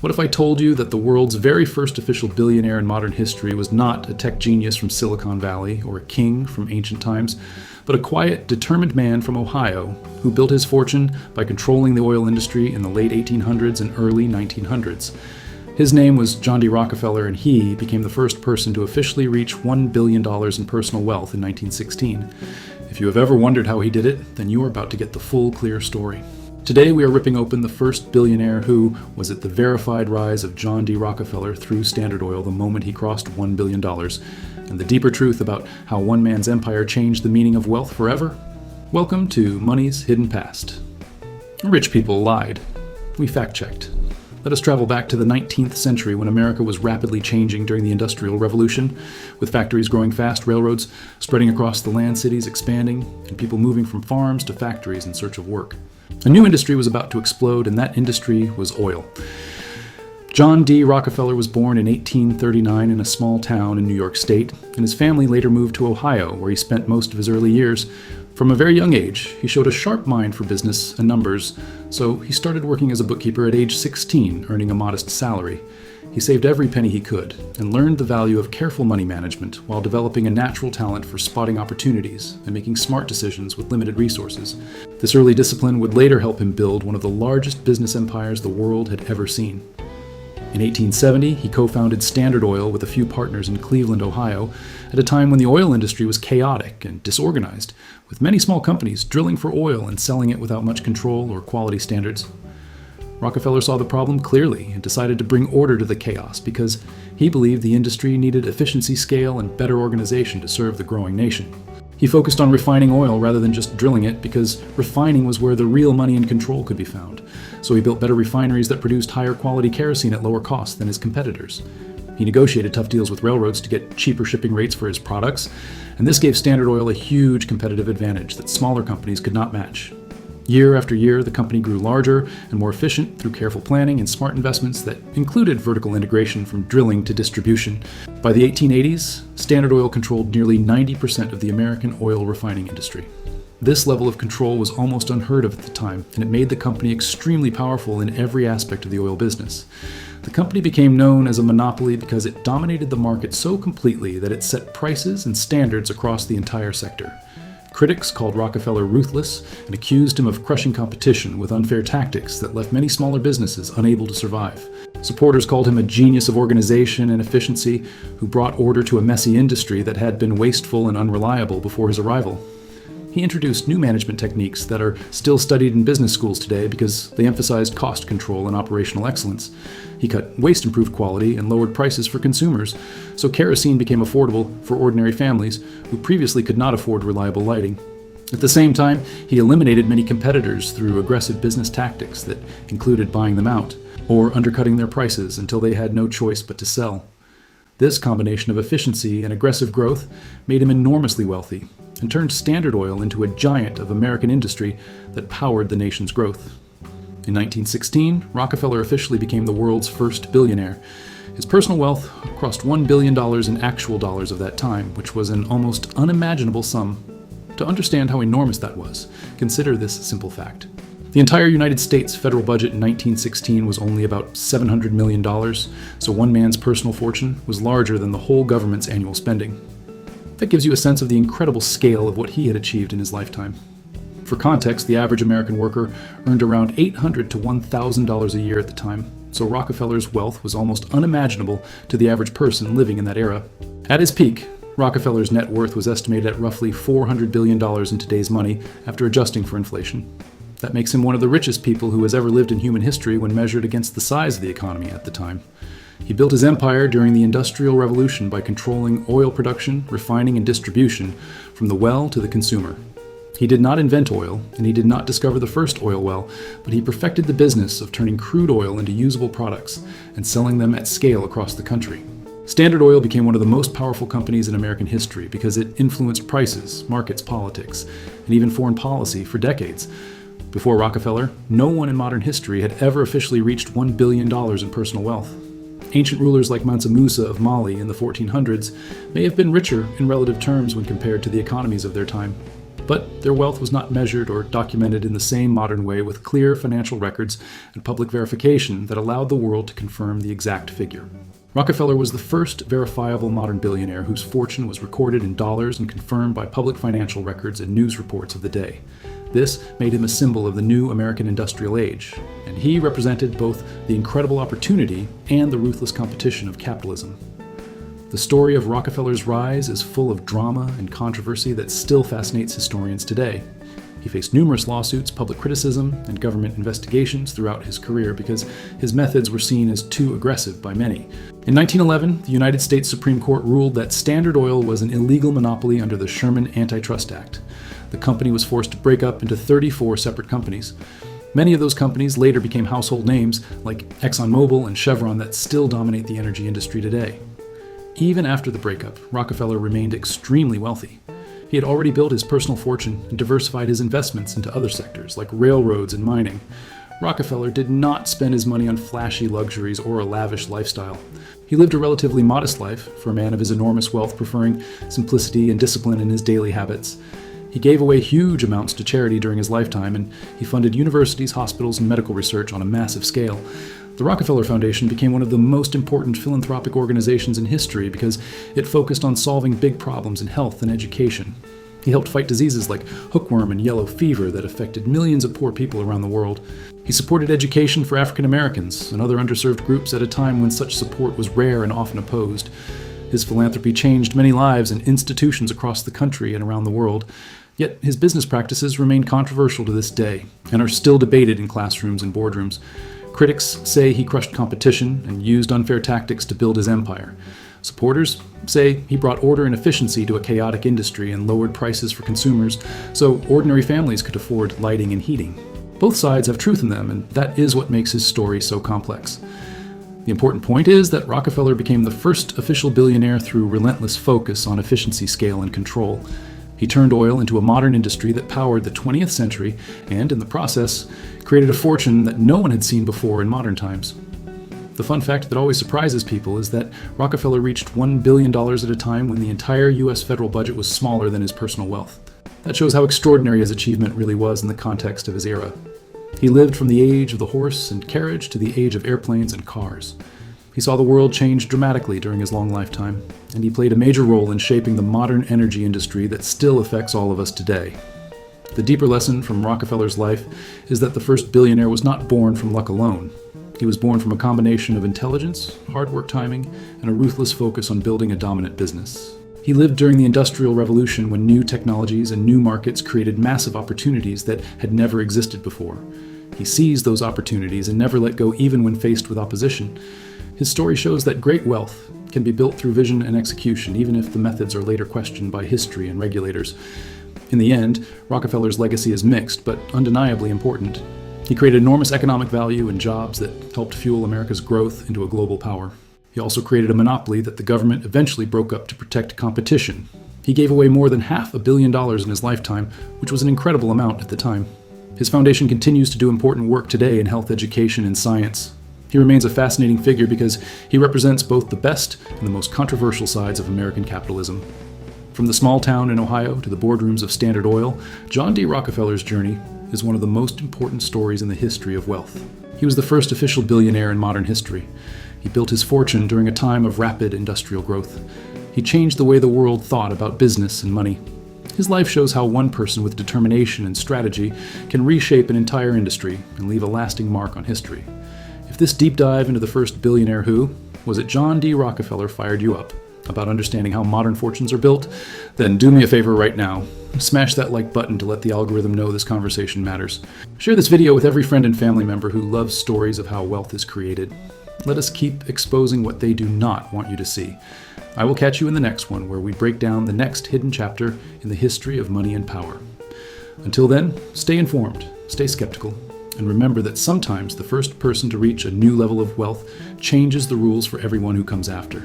What if I told you that the world's very first official billionaire in modern history was not a tech genius from Silicon Valley or a king from ancient times, but a quiet, determined man from Ohio who built his fortune by controlling the oil industry in the late 1800s and early 1900s? His name was John D Rockefeller, and he became the first person to officially reach $1 billion in personal wealth in 1916. If you have ever wondered how he did it, then you are about to get the full, clear story. Today we are ripping open the first billionaire who was at the verified rise of John D Rockefeller through Standard Oil the moment he crossed $1 billion, and the deeper truth about how one man's empire changed the meaning of wealth forever. Welcome to Money's Hidden Past. Rich people lied. We fact-checked. Let us travel back to the 19th century when America was rapidly changing during the Industrial Revolution, with factories growing fast, railroads spreading across the land, cities expanding, and people moving from farms to factories in search of work. A new industry was about to explode, and that industry was oil. John D. Rockefeller was born in 1839 in a small town in New York State, and his family later moved to Ohio, where he spent most of his early years. From a very young age, he showed a sharp mind for business and numbers, so he started working as a bookkeeper at age 16, earning a modest salary. He saved every penny he could and learned the value of careful money management while developing a natural talent for spotting opportunities and making smart decisions with limited resources. This early discipline would later help him build one of the largest business empires the world had ever seen. In 1870, he co-founded Standard Oil with a few partners in Cleveland, Ohio, at a time when the oil industry was chaotic and disorganized, with many small companies drilling for oil and selling it without much control or quality standards. Rockefeller saw the problem clearly and decided to bring order to the chaos because he believed the industry needed efficiency, scale, and better organization to serve the growing nation. He focused on refining oil rather than just drilling it because refining was where the real money and control could be found. So he built better refineries that produced higher quality kerosene at lower cost than his competitors. He negotiated tough deals with railroads to get cheaper shipping rates for his products, and this gave Standard Oil a huge competitive advantage that smaller companies could not match. Year after year, the company grew larger and more efficient through careful planning and smart investments that included vertical integration from drilling to distribution. By the 1880s, Standard Oil controlled nearly 90% of the American oil refining industry. This level of control was almost unheard of at the time, and it made the company extremely powerful in every aspect of the oil business. The company became known as a monopoly because it dominated the market so completely that it set prices and standards across the entire sector. Critics called Rockefeller ruthless and accused him of crushing competition with unfair tactics that left many smaller businesses unable to survive. Supporters called him a genius of organization and efficiency who brought order to a messy industry that had been wasteful and unreliable before his arrival. He introduced new management techniques that are still studied in business schools today because they emphasized cost control and operational excellence. He cut waste, improved quality, and lowered prices for consumers, so kerosene became affordable for ordinary families who previously could not afford reliable lighting. At the same time, he eliminated many competitors through aggressive business tactics that included buying them out or undercutting their prices until they had no choice but to sell. This combination of efficiency and aggressive growth made him enormously wealthy and turned Standard Oil into a giant of American industry that powered the nation's growth. In 1916, Rockefeller officially became the world's first billionaire. His personal wealth crossed $1 billion in actual dollars of that time, which was an almost unimaginable sum. To understand how enormous that was, consider this simple fact. The entire United States federal budget in 1916 was only about $700 million, so one man's personal fortune was larger than the whole government's annual spending. That gives you a sense of the incredible scale of what he had achieved in his lifetime. For context, the average American worker earned around $800 to $1,000 a year at the time, so Rockefeller's wealth was almost unimaginable to the average person living in that era. At his peak, Rockefeller's net worth was estimated at roughly $400 billion in today's money after adjusting for inflation. That makes him one of the richest people who has ever lived in human history when measured against the size of the economy at the time. He built his empire during the Industrial Revolution by controlling oil production, refining, and distribution from the well to the consumer. He did not invent oil, and he did not discover the first oil well, but he perfected the business of turning crude oil into usable products and selling them at scale across the country. Standard Oil became one of the most powerful companies in American history because it influenced prices, markets, politics, and even foreign policy for decades. Before Rockefeller, no one in modern history had ever officially reached $1 billion in personal wealth. Ancient rulers like Mansa Musa of Mali in the 1400s may have been richer in relative terms when compared to the economies of their time. But their wealth was not measured or documented in the same modern way with clear financial records and public verification that allowed the world to confirm the exact figure. Rockefeller was the first verifiable modern billionaire whose fortune was recorded in dollars and confirmed by public financial records and news reports of the day. This made him a symbol of the new American industrial age, and he represented both the incredible opportunity and the ruthless competition of capitalism. The story of Rockefeller's rise is full of drama and controversy that still fascinates historians today. He faced numerous lawsuits, public criticism, and government investigations throughout his career because his methods were seen as too aggressive by many. In 1911, the United States Supreme Court ruled that Standard Oil was an illegal monopoly under the Sherman Antitrust Act. The company was forced to break up into 34 separate companies. Many of those companies later became household names like ExxonMobil and Chevron that still dominate the energy industry today. Even after the breakup, Rockefeller remained extremely wealthy. He had already built his personal fortune and diversified his investments into other sectors like railroads and mining. Rockefeller did not spend his money on flashy luxuries or a lavish lifestyle. He lived a relatively modest life, for a man of his enormous wealth preferring simplicity and discipline in his daily habits. He gave away huge amounts to charity during his lifetime, and he funded universities, hospitals, and medical research on a massive scale. The Rockefeller Foundation became one of the most important philanthropic organizations in history because it focused on solving big problems in health and education. He helped fight diseases like hookworm and yellow fever that affected millions of poor people around the world. He supported education for African Americans and other underserved groups at a time when such support was rare and often opposed. His philanthropy changed many lives and institutions across the country and around the world. Yet his business practices remain controversial to this day and are still debated in classrooms and boardrooms. Critics say he crushed competition and used unfair tactics to build his empire. Supporters say he brought order and efficiency to a chaotic industry and lowered prices for consumers so ordinary families could afford lighting and heating. Both sides have truth in them, and that is what makes his story so complex. The important point is that Rockefeller became the first official billionaire through relentless focus on efficiency, scale, and control. He turned oil into a modern industry that powered the 20th century and, in the process, created a fortune that no one had seen before in modern times. The fun fact that always surprises people is that Rockefeller reached $1 billion at a time when the entire U.S. federal budget was smaller than his personal wealth. That shows how extraordinary his achievement really was in the context of his era. He lived from the age of the horse and carriage to the age of airplanes and cars. He saw the world change dramatically during his long lifetime, and he played a major role in shaping the modern energy industry that still affects all of us today. The deeper lesson from Rockefeller's life is that the first billionaire was not born from luck alone. He was born from a combination of intelligence, hard work timing, and a ruthless focus on building a dominant business. He lived during the Industrial Revolution when new technologies and new markets created massive opportunities that had never existed before. He seized those opportunities and never let go even when faced with opposition. His story shows that great wealth can be built through vision and execution, even if the methods are later questioned by history and regulators. In the end, Rockefeller's legacy is mixed, but undeniably important. He created enormous economic value and jobs that helped fuel America's growth into a global power. He also created a monopoly that the government eventually broke up to protect competition. He gave away more than $500 million in his lifetime, which was an incredible amount at the time. His foundation continues to do important work today in health education and science. He remains a fascinating figure because he represents both the best and the most controversial sides of American capitalism. From the small town in Ohio to the boardrooms of Standard Oil, John D. Rockefeller's journey is one of the most important stories in the history of wealth. He was the first official billionaire in modern history. He built his fortune during a time of rapid industrial growth. He changed the way the world thought about business and money. His life shows how one person with determination and strategy can reshape an entire industry and leave a lasting mark on history. If this deep dive into the first billionaire who was it John D. Rockefeller fired you up about understanding how modern fortunes are built, then do me a favor right now. Smash that like button to let the algorithm know this conversation matters. Share this video with every friend and family member who loves stories of how wealth is created. Let us keep exposing what they do not want you to see. I will catch you in the next one, where we break down the next hidden chapter in the history of money and power. Until then, stay informed, stay skeptical, and remember that sometimes the first person to reach a new level of wealth changes the rules for everyone who comes after.